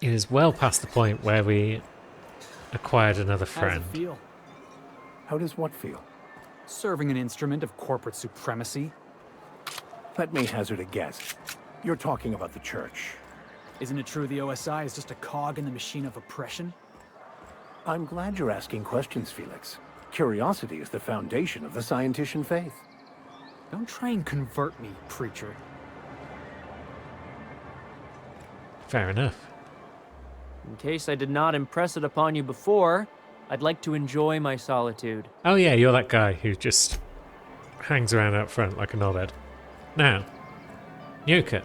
It is well past the point where we acquired another How does it friend. feel? How does what feel? Serving an instrument of corporate supremacy? Let me hazard a guess. You're talking about the church. Isn't it true the OSI is just a cog in the machine of oppression? I'm glad you're asking questions, Felix. Curiosity is the foundation of the scientician faith. Don't try and convert me, preacher. Fair enough. In case I did not impress it upon you before, I'd like to enjoy my solitude. Oh yeah, you're that guy who just hangs around out front like a knobhead. Now, Nyoka.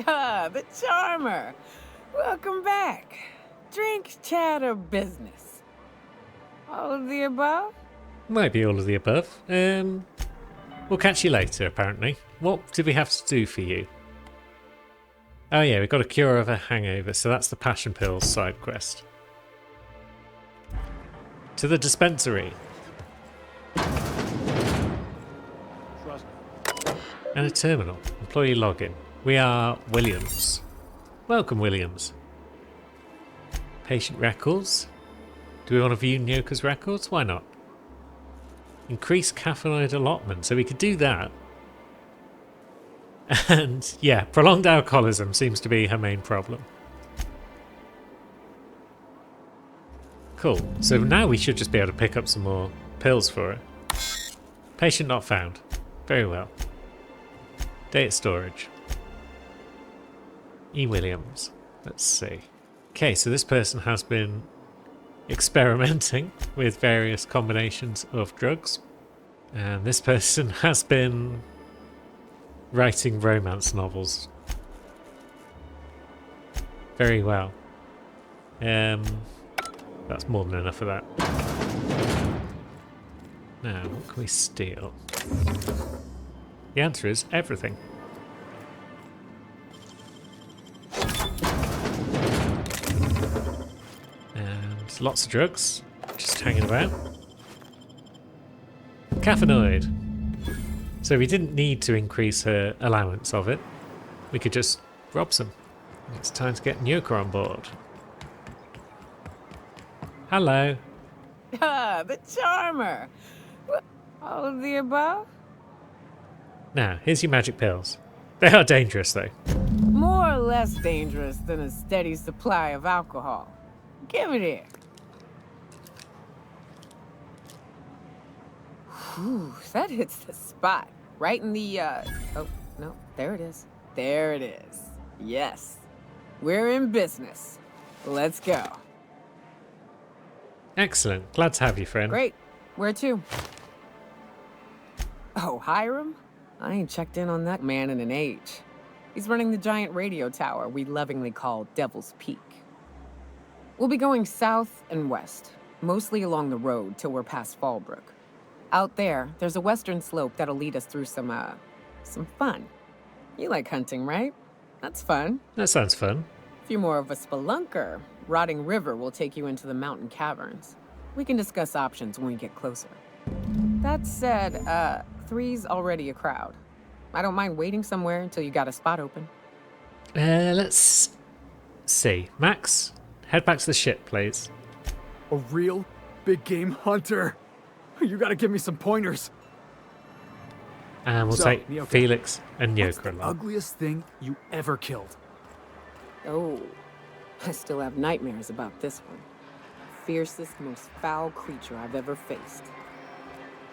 Ah, the charmer. Welcome back. Drink, chat, or business? All of the above? Might be all of the above. We'll catch you later, apparently. What did we have to do for you? Oh yeah, we got a cure of a hangover, so that's the Passion Pills side quest. To the dispensary. And a terminal. Employee login. We are Williams. Welcome, Williams. Patient records. Do we want to view Nyoka's records? Why not? Increase caffeinoid allotment. So we could do that. And yeah, prolonged alcoholism seems to be her main problem. Cool. So now we should just be able to pick up some more pills for her. Patient not found. Very well. Data storage. E. Williams. Let's see. Okay, so this person has been experimenting with various combinations of drugs. And this person has been writing romance novels. Very well. That's more than enough of that. Now, what can we steal? The answer is everything. And lots of drugs, just hanging about. Caffeinoid. So we didn't need to increase her allowance of it. We could just rob some. It's time to get Nyoka on board. Hello. Ah, the charmer. All of the above? Now, here's your magic pills. They are dangerous, though. More or less dangerous than a steady supply of alcohol. Give it here. Ooh, that hits the spot. Right in the, oh, no, there it is. There it is. Yes. We're in business. Let's go. Excellent. Glad to have you, friend. Great. Where to? Oh, Hiram? I ain't checked in on that man in an age. He's running the giant radio tower we lovingly call Devil's Peak. We'll be going south and west, mostly along the road till we're past Fallbrook. Out there's a western slope that'll lead us through some fun. You like hunting, right? That's fun. That sounds fun. If you're more of a spelunker, Rotting River will take you into the mountain caverns. We can discuss options when we get closer. That said, three's already a crowd. I don't mind waiting somewhere until you got a spot open. Let's see. Max, head back to the ship, please. A real big game hunter. You gotta give me some pointers. And we'll So, take Nyoka, Felix and What's Nyoka the along. ugliest thing you ever killed? Oh, I still have nightmares about this one. Fiercest, most foul creature I've ever faced.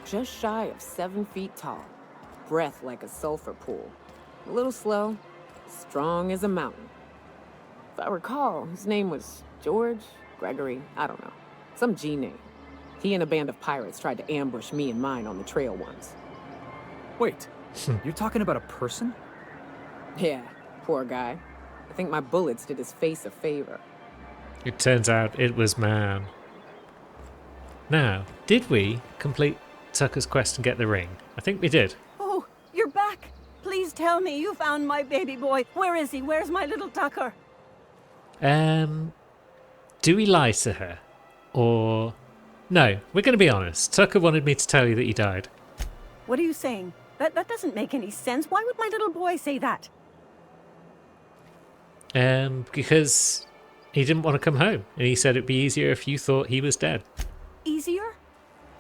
Just shy of 7 feet tall. Breath like a sulfur pool. A little slow, strong as a mountain. If I recall, his name was George, Gregory, I don't know. Some G name. He and a band of pirates tried to ambush me and mine on the trail once. Wait, you're talking about a person? Yeah, poor guy. I think my bullets did his face a favor. It turns out it was man. Now, did we complete Tucker's quest and get the ring? I think we did. Oh, you're back. Please tell me you found my baby boy. Where is he? Where's my little Tucker? Do we lie to her? Or... No, we're going to be honest. Tucker wanted me to tell you that he died. What are you saying? That doesn't make any sense. Why would my little boy say that? Because he didn't want to come home. And he said it'd be easier if you thought he was dead. Easier?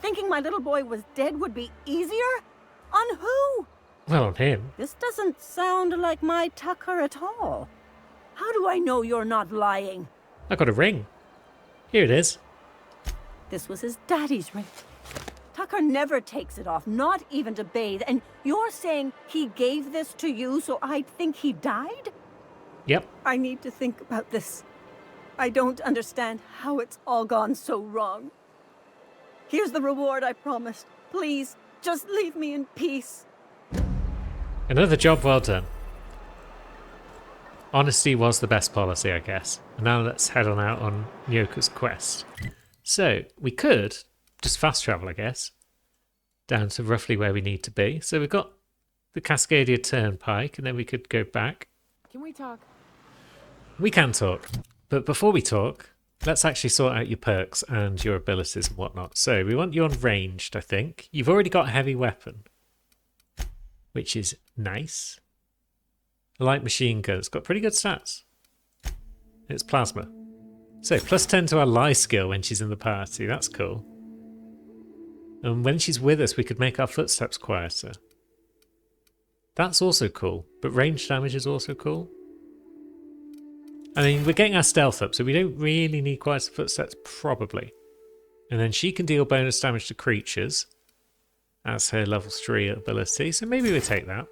Thinking my little boy was dead would be easier? On who? Well, on him. This doesn't sound like my Tucker at all. How do I know you're not lying? I got a ring. Here it is. This was his daddy's ring. Tucker never takes it off, not even to bathe. And you're saying he gave this to you so I'd think he died? Yep. I need to think about this. I don't understand how it's all gone so wrong. Here's the reward I promised. Please, just leave me in peace. Another job well done. Honesty was the best policy, I guess. And now let's head on out on Nyoka's quest. So, we could just fast travel, I guess, down to roughly where we need to be. So we've got the Cascadia Turnpike, and then we could go back. Can we talk? We can talk. But before we talk, let's actually sort out your perks and your abilities and whatnot. So we want you on ranged, I think. You've already got a heavy weapon, which is nice. A light machine gun. It's got pretty good stats. It's plasma. So plus 10 to our lie skill when she's in the party. That's cool. And when she's with us, we could make our footsteps quieter. That's also cool. But range damage is also cool. I mean, we're getting our stealth up, so we don't really need quieter footsteps, probably. And then she can deal bonus damage to creatures as her level 3 ability, so maybe we'll take that.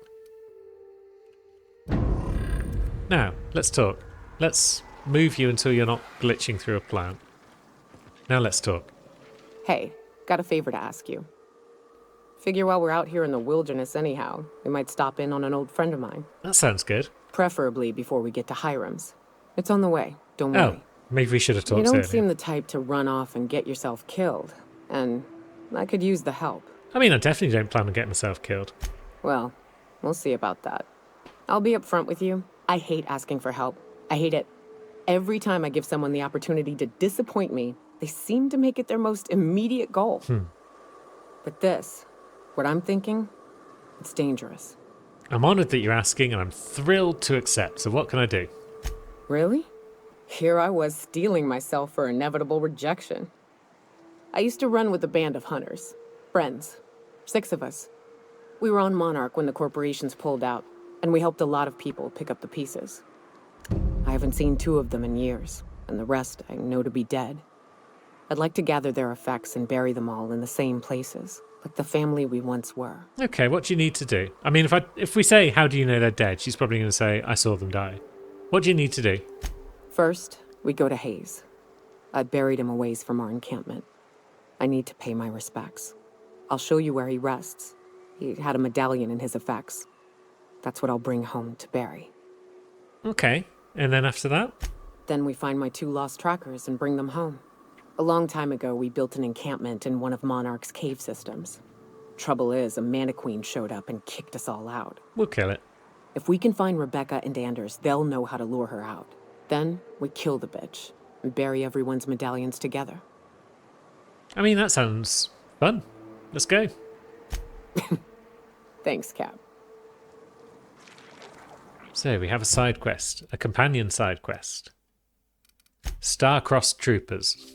Now, let's talk. Let's move you until you're not glitching through a plant. Now let's talk. Hey, got a favor to ask you. Figure while we're out here in the wilderness anyhow, we might stop in on an old friend of mine. That sounds good. Preferably before we get to Hiram's. It's on the way, don't Oh, worry. maybe we should have talked You don't earlier. seem the type to run off and get yourself killed, and I could use the help. I mean, I definitely don't plan on getting myself killed. Well, we'll see about that. I'll be upfront with you. I hate asking for help. I hate it. Every time I give someone the opportunity to disappoint me, they seem to make it their most immediate goal. But this, what I'm thinking, it's dangerous. I'm honoured that you're asking, and I'm thrilled to accept, so what can I do? Really? Here I was steeling myself for inevitable rejection. I used to run with a band of hunters. Friends. 6 of us. We were on Monarch when the corporations pulled out, and we helped a lot of people pick up the pieces. I haven't seen 2 of them in years, and the rest I know to be dead. I'd like to gather their effects and bury them all in the same places, like the family we once were. Okay, what do you need to do? I mean, if we say, how do you know they're dead? She's probably going to say, I saw them die. What do you need to do? First, we go to Hayes. I buried him a ways from our encampment. I need to pay my respects. I'll show you where he rests. He had a medallion in his effects. That's what I'll bring home to Barry. Okay, and then after that? Then we find my 2 lost trackers and bring them home. A long time ago, we built an encampment in one of Monarch's cave systems. Trouble is, a Mantiqueen showed up and kicked us all out. We'll kill it. If we can find Rebecca and Anders, they'll know how to lure her out. Then we kill the bitch and bury everyone's medallions together. I mean, that sounds fun. Let's go. Thanks, Cap. So we have a side quest, a companion side quest. Star-crossed troopers.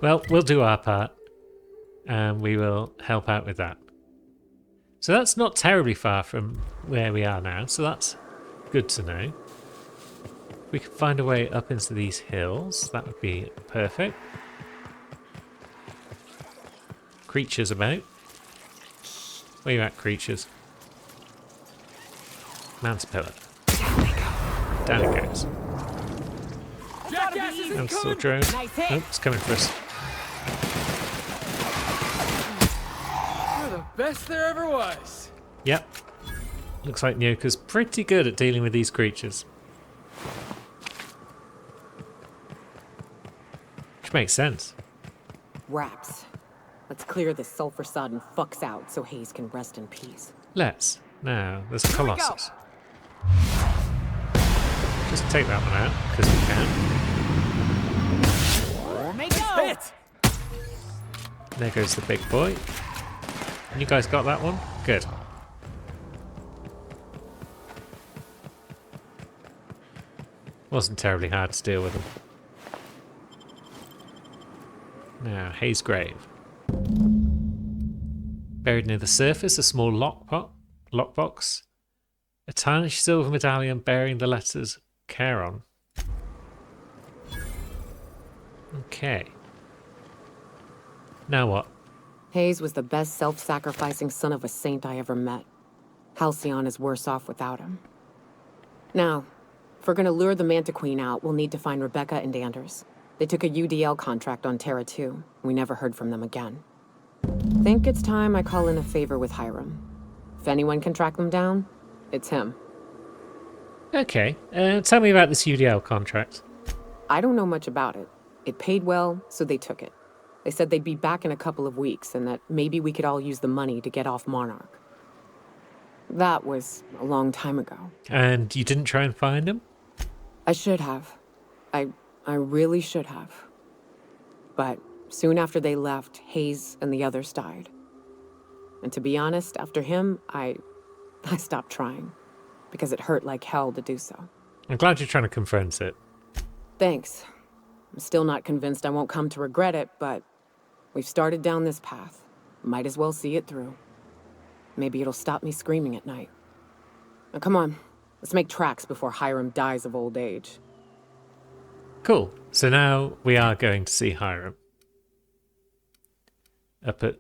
Well, we'll do our part, and we will help out with that. So that's not terribly far from where we are now, so that's good to know. We can find a way up into these hills. That would be perfect. Creatures about. Where you at, creatures? Mantis-pillar. Down it goes. Mantis drone. Nope, it's coming for us. You're the best there ever was. Yep. Looks like Nyoka's pretty good at dealing with these creatures. Which makes sense. Raps. Let's clear this sulfur-sodden fucks out so Hayes can rest in peace. Let's. Now, there's a Colossus. Just take that one out, because we can. Hit! There goes the big boy. You guys got that one? Good. Wasn't terribly hard to deal with them. Now, Hayes Grave. Buried near the surface, a small lockbox. A tarnished silver medallion bearing the letters Charon. Okay. Now what? Hayes was the best self-sacrificing son of a saint I ever met. Halcyon is worse off without him. Now, if we're gonna lure the Manta Queen out, we'll need to find Rebecca and Anders. They took a UDL contract on Terra 2. We never heard from them again. Think it's time I call in a favor with Hiram. If anyone can track them down, it's him. Okay, tell me about this UDL contract. I don't know much about it. It paid well, so they took it. They said they'd be back in a couple of weeks and that maybe we could all use the money to get off Monarch. That was a long time ago. And you didn't try and find him? I should have. I really should have. But soon after they left, Hayes and the others died. And to be honest, after him, I stopped trying. Because it hurt like hell to do so. I'm glad you're trying to confront it. Thanks. I'm still not convinced I won't come to regret it, but we've started down this path. Might as well see it through. Maybe it'll stop me screaming at night. Now come on, let's make tracks before Hiram dies of old age. Cool. So now we are going to see Hiram. Up at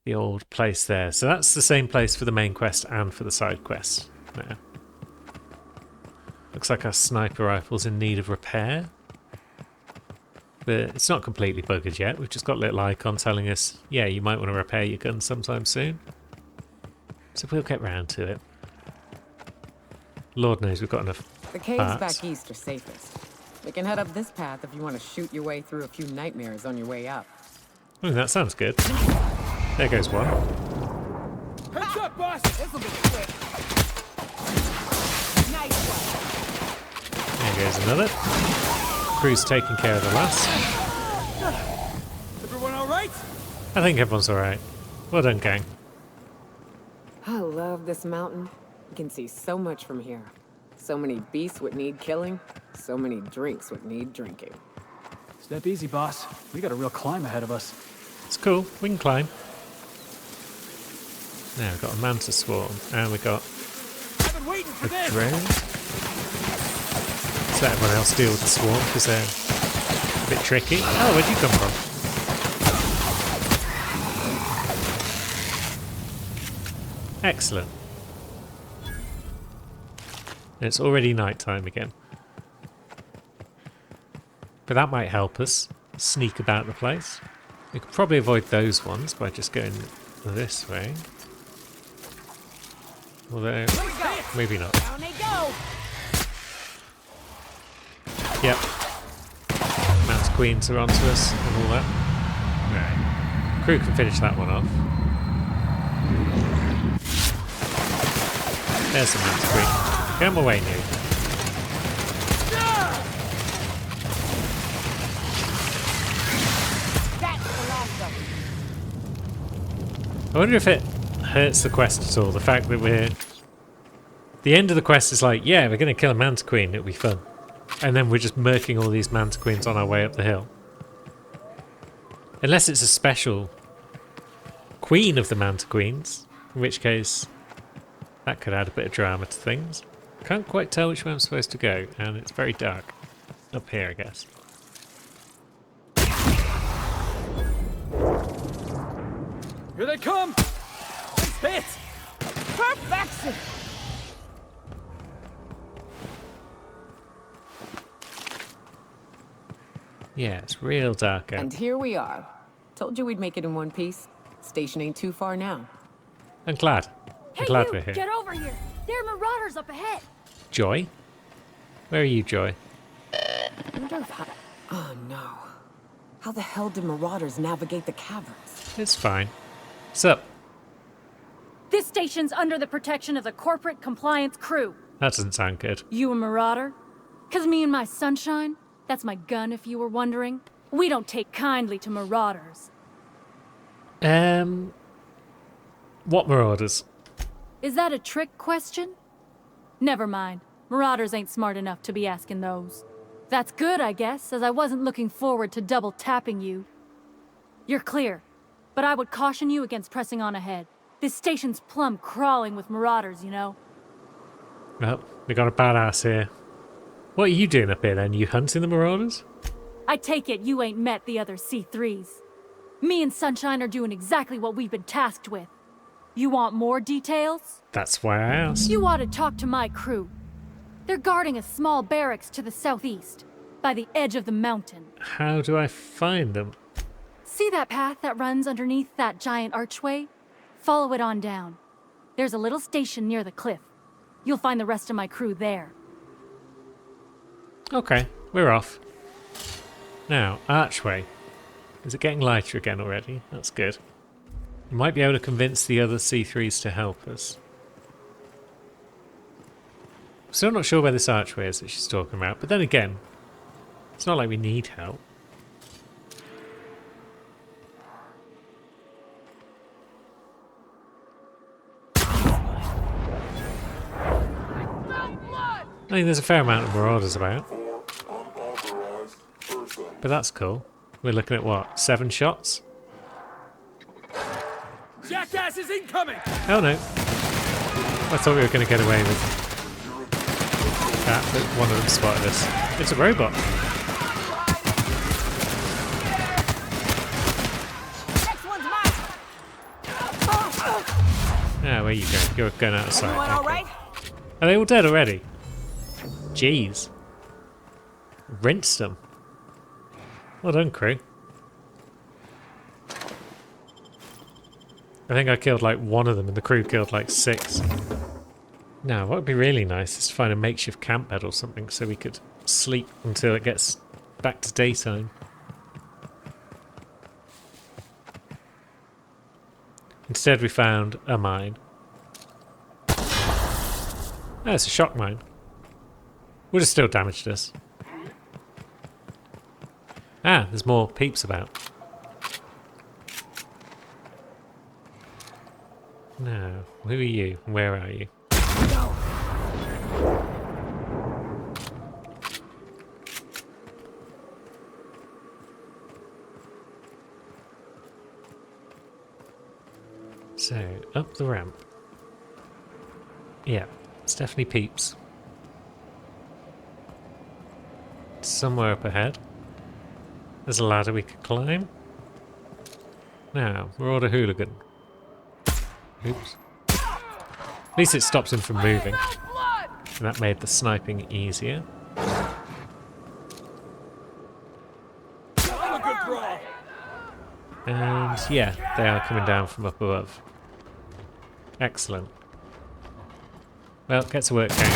the old place there. So that's the same place for the main quest and for the side quest. Now. Looks like our sniper rifle's in need of repair. But it's not completely buggered yet. We've just got a little icon telling us, yeah, you might want to repair your gun sometime soon. So we'll get round to it. Lord knows we've got enough The caves parts. back east are safest. We can head up this path if you want to shoot your way through a few nightmares on your way up. Oh, that sounds good. There goes one. Heads up, boss! This'll be quick. Nice one. There goes another. Crew's taking care of the last. Everyone all right? I think everyone's alright. Well done, gang. I love this mountain. You can see so much from here. So many beasts would need killing. So many drinks would need drinking. Step easy, boss. We got a real climb ahead of us. It's cool. We can climb. Now we've got a manta swarm, and we've got I've been waiting for a this! drone. So let everyone else deal with the swarm because they're a bit tricky. Oh, where'd you come from? Excellent. And it's already nighttime again. But that might help us sneak about the place. We could probably avoid those ones by just going this way. Although, maybe not. Down they go! Yep. Manta Queens are onto us and all that. Right. Crew can finish that one off. There's the Manta Queen. Come away, new. That's the last of them. I wonder if it hurts the quest at all, the fact that the end of the quest is like, yeah, we're going to kill a Manta Queen, it'll be fun. And then we're just murking all these Manta Queens on our way up the hill. Unless it's a special queen of the Manta Queens, in which case that could add a bit of drama to things. Can't quite tell which way I'm supposed to go, and it's very dark. Up here, I guess. Here they come! Hit! Perfection! Yeah, it's real dark out. And here we are. Told you we'd make it in one piece. Station ain't too far now. I'm glad. I'm glad we're here. Get over here! There are marauders up ahead! Joy? Where are you, Joy? I wonder if oh no. How the hell did marauders navigate the caverns? It's fine. What's up? This station's under the protection of the corporate compliance crew. That doesn't sound good. You a marauder? 'Cause me and my sunshine, that's my gun if you were wondering, we don't take kindly to marauders. What marauders? Is that a trick question? Never mind. Marauders ain't smart enough to be asking those. That's good, I guess, as I wasn't looking forward to double tapping you. You're clear, but I would caution you against pressing on ahead. This station's plumb crawling with Marauders, you know. Well, we got a badass here. What are you doing up here then? You hunting the Marauders? I take it you ain't met the other C3s. Me and Sunshine are doing exactly what we've been tasked with. You want more details? That's why I asked. You ought to talk to my crew. They're guarding a small barracks to the southeast, by the edge of the mountain. How do I find them? See that path that runs underneath that giant archway? Follow it on down. There's a little station near the cliff. You'll find the rest of my crew there. Okay, we're off. Now, archway. Is it getting lighter again already? That's good. We might be able to convince the other C3s to help us. Still not sure where this archway is that she's talking about, but then again, it's not like we need help. I mean, there's a fair amount of Marauders about. But that's cool. We're looking at what? 7 shots? Jackass is incoming! Oh no. I thought we were going to get away with that, but one of them spotted us. It's a robot. Next one's mine! Ah, where you going? You're going out of sight. Everyone all Okay. right? Are they all dead already? Jeez. Rinsed them. Well done, crew. I think I killed like 1 of them and the crew killed like 6. Now, what would be really nice is to find a makeshift camp bed or something so we could sleep until it gets back to daytime. Instead we found a mine. Oh, it's a shock mine. Would have still damaged us. Ah, there's more peeps about. Now, who are you? Where are you? So, up the ramp. Yeah, it's definitely peeps. Somewhere up ahead. There's a ladder we could climb. Now, Marauder Hooligan. Oops. At least it stops him from moving. And that made the sniping easier. And yeah, they are coming down from up above. Excellent. Well, get to work, gang.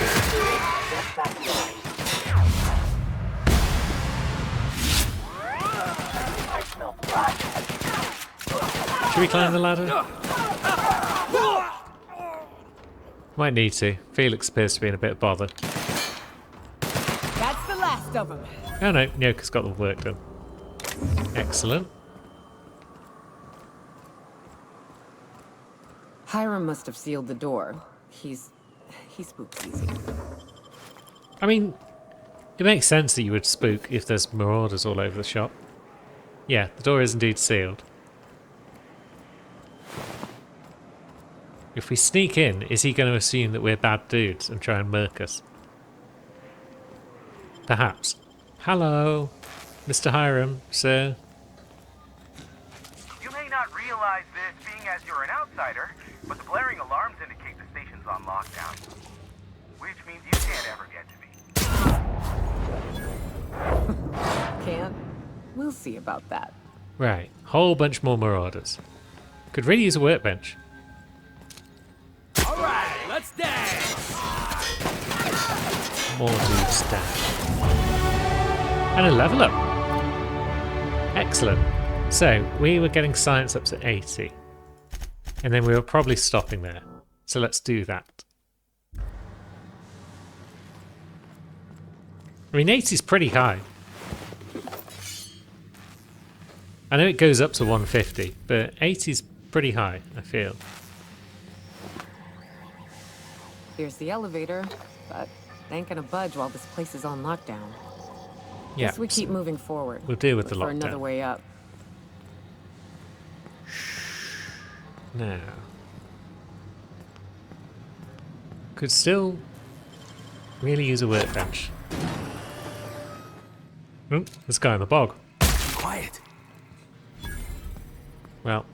Should we climb the ladder? Might need to. Felix appears to be in a bit of bother. That's the last of them. Oh no, Nyoka's got the work done. Excellent. Hiram must have sealed the door. He spooks easy. I mean, it makes sense that you would spook if there's marauders all over the shop. Yeah, the door is indeed sealed. If we sneak in, is he going to assume that we're bad dudes and try and murk us? Perhaps. Hello, Mr. Hiram, sir. You may not realize this being as you're an outsider, but the blaring alarms indicate the station's on lockdown. Which means you can't ever get to me. Can't? We'll see about that. Right, whole bunch more marauders. Could really use a workbench. All right, let's dance! More dudes down. And a level up. Excellent. So, we were getting science up to 80. And then we were probably stopping there. So let's do that. I mean, 80 is pretty high. I know it goes up to 150, but 80 is pretty high, I feel. Here's the elevator, but Ain't gonna budge while this place is on lockdown. Yeah, Guess we keep moving forward. we'll deal with Look the for another lockdown. way up. Now, could still really use a workbench. Oh, this guy in the bog. Quiet. Well,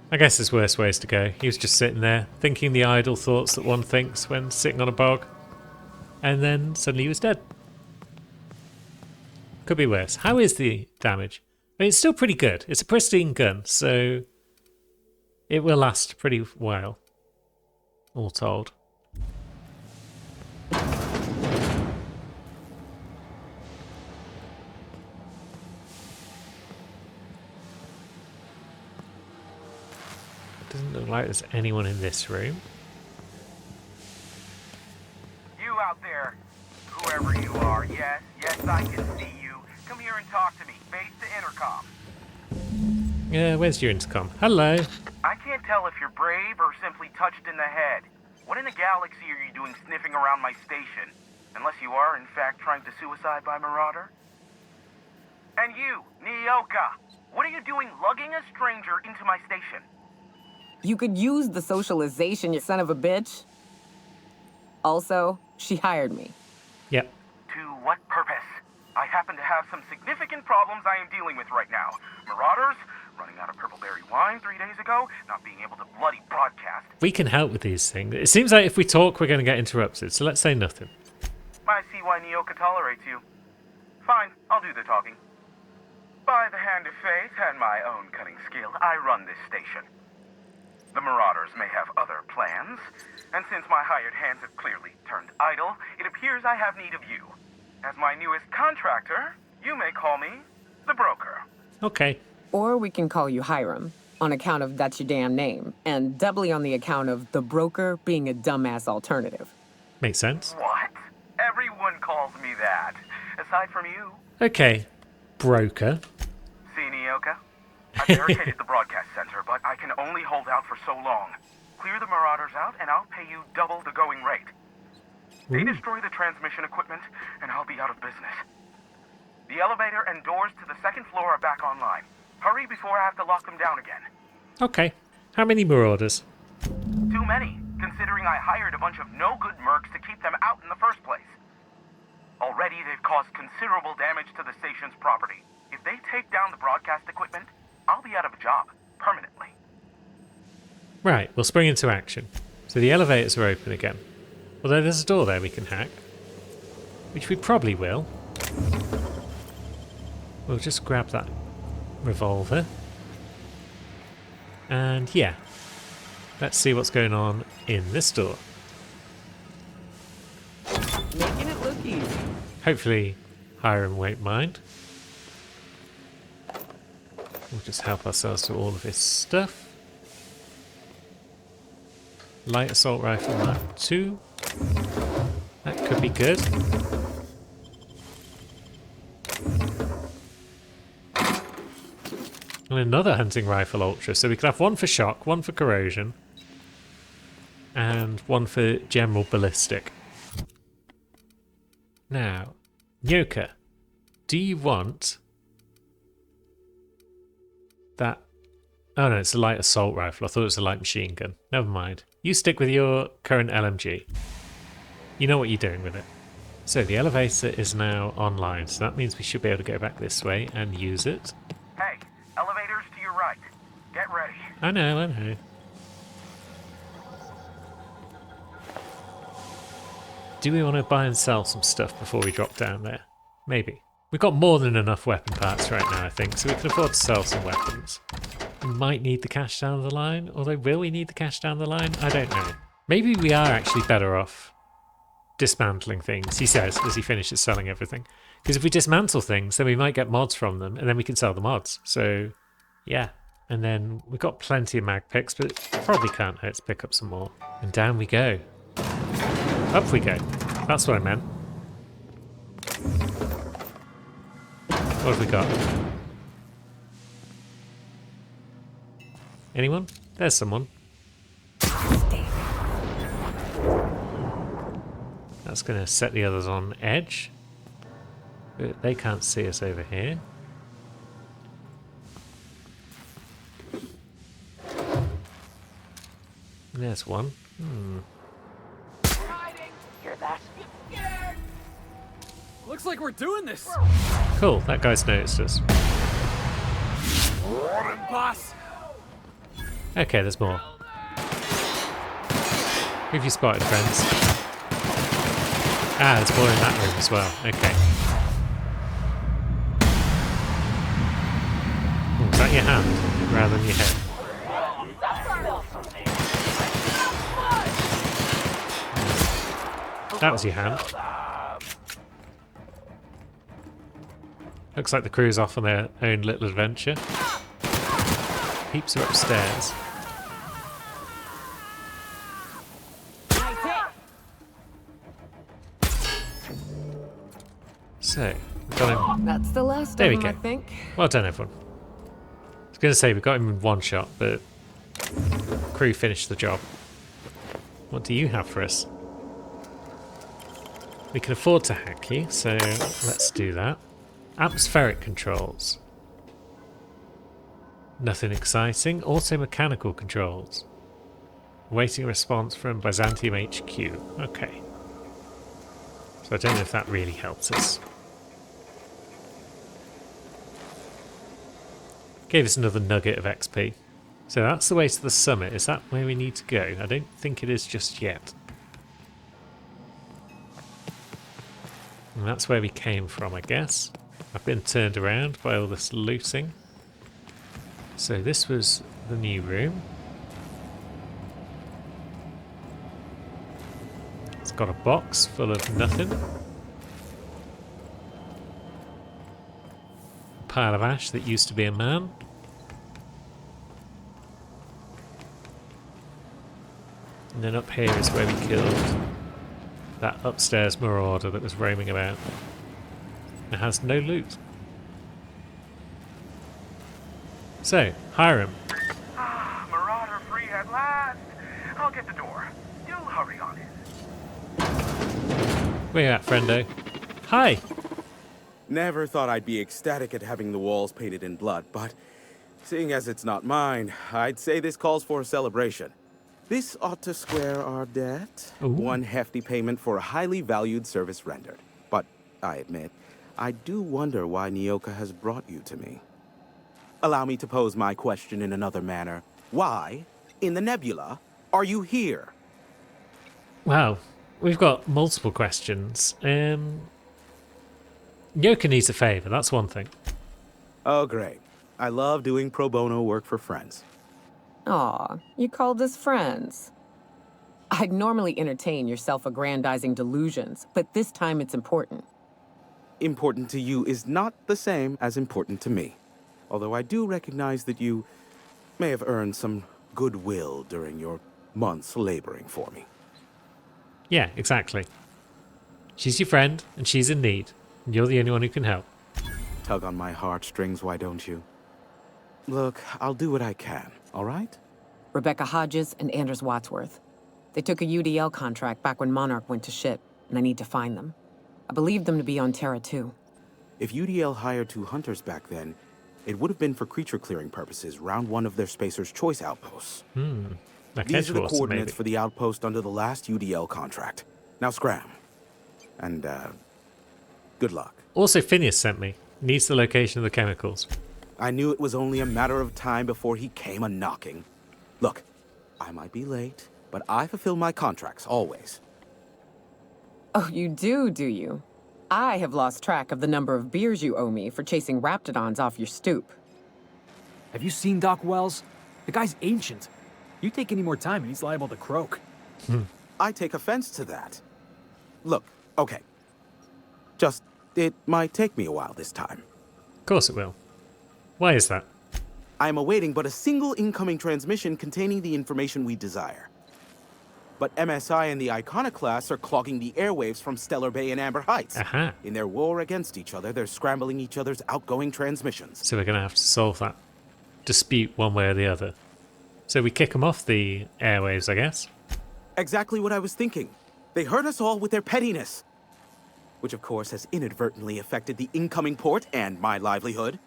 I guess there's worse ways to go. He was just sitting there, thinking the idle thoughts that one thinks when sitting on a bog, and then suddenly he was dead. Could be worse. How is the damage? I mean, it's still pretty good. It's a pristine gun, so it will last a pretty while, all told. Doesn't look like there's anyone in this room. You out there, whoever you are, yes, I can see you. Come here and talk to me. Face the intercom. Yeah, where's your intercom? Hello. I can't tell if you're brave or simply touched in the head. What in the galaxy are you doing sniffing around my station? Unless you are, in fact, trying to suicide by Marauder? And you, Nyoka, what are you doing lugging a stranger into my station? You could use the socialization, you son of a bitch. Also, she hired me. Yep. To what purpose? I happen to have some significant problems I am dealing with right now. Marauders, running out of purple-berry wine 3 days ago, not being able to bloody broadcast. We can help with these things. It seems like if we talk, we're going to get interrupted, so let's say nothing. I see why Nyoka tolerates you. Fine, I'll do the talking. By the hand of fate and my own cunning skill, I run this station. The Marauders may have other plans, and since my hired hands have clearly turned idle, it appears I have need of you. As my newest contractor, you may call me the Broker. Okay. Or we can call you Hiram, on account of that's your damn name, and doubly on the account of the broker being a dumbass alternative. Makes sense. What? Everyone calls me that, aside from you. Okay. Broker. See, Nyoka? I've barricaded the broadcast center, but I can only hold out for so long. Clear the Marauders out, and I'll pay you double the going rate. They destroy the transmission equipment, and I'll be out of business. The elevator and doors to the second floor are back online. Hurry before I have to lock them down again. Okay. How many Marauders? Too many, considering I hired a bunch of no-good mercs to keep them out in the first place. Already, they've caused considerable damage to the station's property. If they take down the broadcast equipment, I'll be out of a job, permanently. Right, we'll spring into action. So the elevators are open again. Although there's a door there we can hack. Which we probably will. We'll just grab that revolver. And yeah. Let's see what's going on in this door. Making it look easy. Hopefully Hiram won't mind. We'll just help ourselves to all of this stuff. Light assault rifle Mark II. That could be good. And another hunting rifle ultra. So we could have one for shock, one for corrosion, and one for general ballistic. Now, Nyoka, do you want that? Oh no, it's a light assault rifle. I thought it was a light machine gun. Never mind. You stick with your current LMG. You know what you're doing with it. So the elevator is now online, so that means we should be able to go back this way and use it. Hey, elevators to your right. Get ready. I know. Do we want to buy and sell some stuff before we drop down there? Maybe. We've got more than enough weapon parts right now, I think, so we can afford to sell some weapons. We might need the cash down the line, although will we need the cash down the line? I don't know. Maybe we are actually better off dismantling things, he says, as he finishes selling everything. Because if we dismantle things, then we might get mods from them, and then we can sell the mods. So, yeah. And then we've got plenty of mag picks, but it probably can't hurt to pick up some more. And down we go. Up we go. That's what I meant. What have we got? Anyone? There's someone. That's going to set the others on edge. But they can't see us over here. There's one. Looks like we're doing this. Cool, that guy's noticed us. Boss. Okay, there's more. Who have you spotted, friends? Ah, there's more in that room as well. Okay. Oh, is that your hand rather than your head? That was your hand. Looks like the crew's off on their own little adventure. Heaps are upstairs. So, we've got him. That's the last There of we them, I go. think. Well done, everyone. I was going to say, we got him in one shot, but crew finished the job. What do you have for us? We can afford to hack you, so let's do that. Atmospheric controls. Nothing exciting. Also mechanical controls. Waiting a response from Byzantium HQ. Okay. So I don't know if that really helps us. Gave us another nugget of XP. So that's the way to the summit. Is that where we need to go? I don't think it is just yet. And that's where we came from, I guess. I've been turned around by all this looting. So this was the new room. It's got a box full of nothing. A pile of ash that used to be a man. And then up here is where we killed that upstairs marauder that was roaming about. It has no loot. So, Hiram. Marauder free at last. I'll get the door. Do hurry on it. Where you at, friendo? Hi! Never thought I'd be ecstatic at having the walls painted in blood, but seeing as it's not mine, I'd say this calls for a celebration. This ought to square our debt. Ooh. One hefty payment for a highly valued service rendered. But I admit, I do wonder why Nyoka has brought you to me. Allow me to pose my question in another manner. Why, in the nebula, are you here? Wow, we've got multiple questions. Nyoka needs a favour, that's one thing. Oh, great. I love doing pro bono work for friends. Aw, you called us friends. I'd normally entertain your self-aggrandizing delusions, but this time it's important. Important to you is not the same as important to me. Although I do recognize that you may have earned some goodwill during your months laboring for me. Yeah, exactly. She's your friend, and she's in need. And you're the only one who can help. Tug on my heartstrings, why don't you? Look, I'll do what I can, all right? Rebecca Hodges and Anders Wadsworth. They took a UDL contract back when Monarch went to shit, and I need to find them. I believe them to be on Terra 2. If UDL hired 2 hunters back then, it would have been for creature clearing purposes, round one of their Spacer's Choice outposts. Like These are the Edgewater, coordinates maybe. for the outpost under the last UDL contract. Now scram. And, good luck. Also, Phineas sent me. Needs the location of the chemicals. I knew it was only a matter of time before he came a-knocking. Look, I might be late, but I fulfill my contracts, always. Oh, you do you? I have lost track of the number of beers you owe me for chasing raptidons off your stoop. Have you seen Doc Wells? The guy's ancient. You take any more time and he's liable to croak. I take offense to that. Look, okay. Just, it might take me a while this time. Of course it will. Why is that? I am awaiting but a single incoming transmission containing the information we desire. But MSI and the Iconoclasts are clogging the airwaves from Stellar Bay and Amber Heights. Aha. In their war against each other, they're scrambling each other's outgoing transmissions. So we're going to have to solve that dispute one way or the other. So we kick them off the airwaves, I guess. Exactly what I was thinking. They hurt us all with their pettiness. Which, of course, has inadvertently affected the incoming port and my livelihood.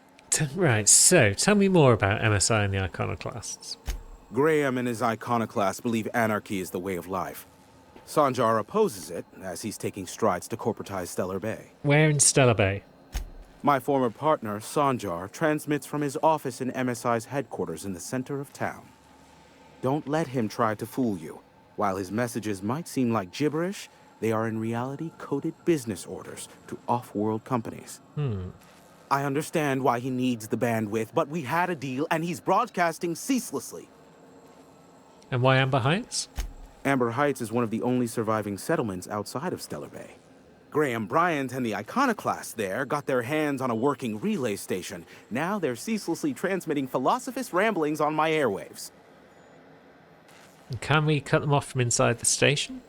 Right, so tell me more about MSI and the Iconoclasts. Graham and his iconoclasts believe anarchy is the way of life. Sanjar opposes it, as he's taking strides to corporatize Stellar Bay. Where in Stellar Bay? My former partner, Sanjar, transmits from his office in MSI's headquarters in the center of town. Don't let him try to fool you. While his messages might seem like gibberish, they are in reality coded business orders to off-world companies. I understand why he needs the bandwidth, but we had a deal and he's broadcasting ceaselessly. And why Amber Heights? Amber Heights is one of the only surviving settlements outside of Stellar Bay. Graham Bryant and the Iconoclasts there got their hands on a working relay station. Now they're ceaselessly transmitting philosophist ramblings on my airwaves. And can we cut them off from inside the station?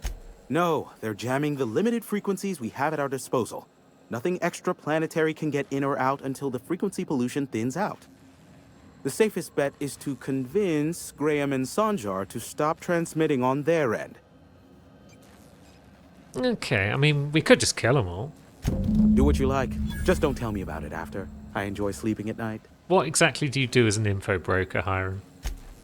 No, they're jamming the limited frequencies we have at our disposal. Nothing extraplanetary can get in or out until the frequency pollution thins out. The safest bet is to convince Graham and Sanjar to stop transmitting on their end. Okay, I mean, we could just kill them all. Do what you like. Just don't tell me about it after. I enjoy sleeping at night. What exactly do you do as an info broker, Hiram?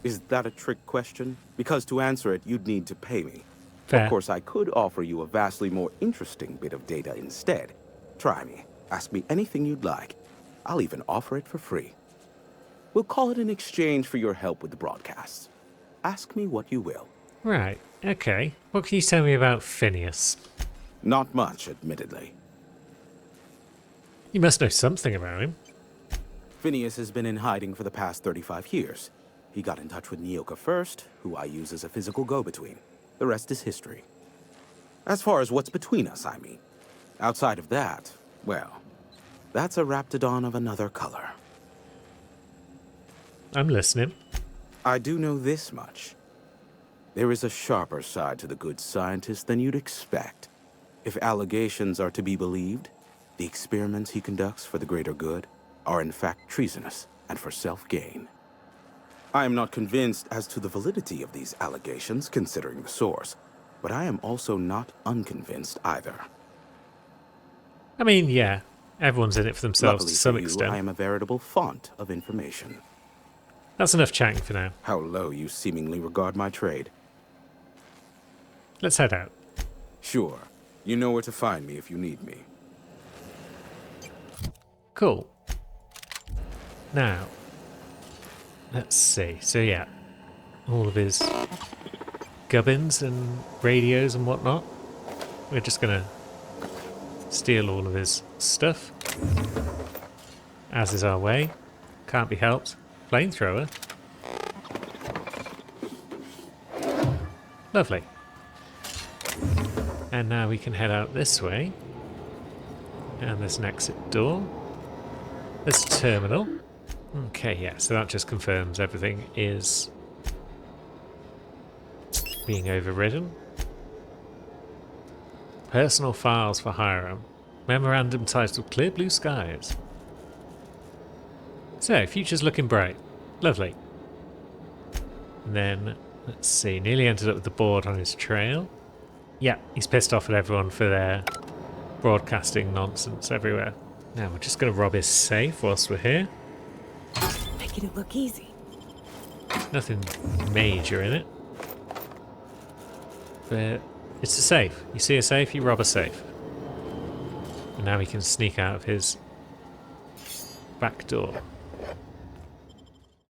Is that a trick question? Because to answer it, you'd need to pay me. Fair. Of course, I could offer you a vastly more interesting bit of data instead. Try me. Ask me anything you'd like. I'll even offer it for free. We'll call it an exchange for your help with the broadcasts. Ask me what you will. Right, okay. What can you tell me about Phineas? Not much, admittedly. You must know something about him. Phineas has been in hiding for the past 35 years. He got in touch with Nyoka first, who I use as a physical go-between. The rest is history. As far as what's between us, I mean. Outside of that, well, that's a Raptidon of another color. I'm listening. I do know this much. There is a sharper side to the good scientist than you'd expect. If allegations are to be believed, the experiments he conducts for the greater good are in fact treasonous and for self-gain. I am not convinced as to the validity of these allegations, considering the source, but I am also not unconvinced either. I mean, yeah, everyone's in it for themselves Luckily to some for you, extent. I am a veritable font of information. That's enough chatting for now. How low you seemingly regard my trade. Let's head out. Sure. You know where to find me if you need me. Cool. Now, let's see. So yeah, all of his gubbins and radios and whatnot. We're just gonna steal all of his stuff, as is our way. Can't be helped. Flamethrower. Lovely. And now we can head out this way. And there's an exit door. There's a terminal. Okay, yeah, so that just confirms everything is being overridden. Personal files for Hiram. Memorandum titled Clear Blue Skies. So, future's looking bright. Lovely. And then, let's see, nearly ended up with the board on his trail. Yeah, he's pissed off at everyone for their broadcasting nonsense everywhere. Now, we're just going to rob his safe whilst we're here. Making it look easy. Nothing major in it. But it's a safe. You see a safe, you rob a safe. And now we can sneak out of his back door.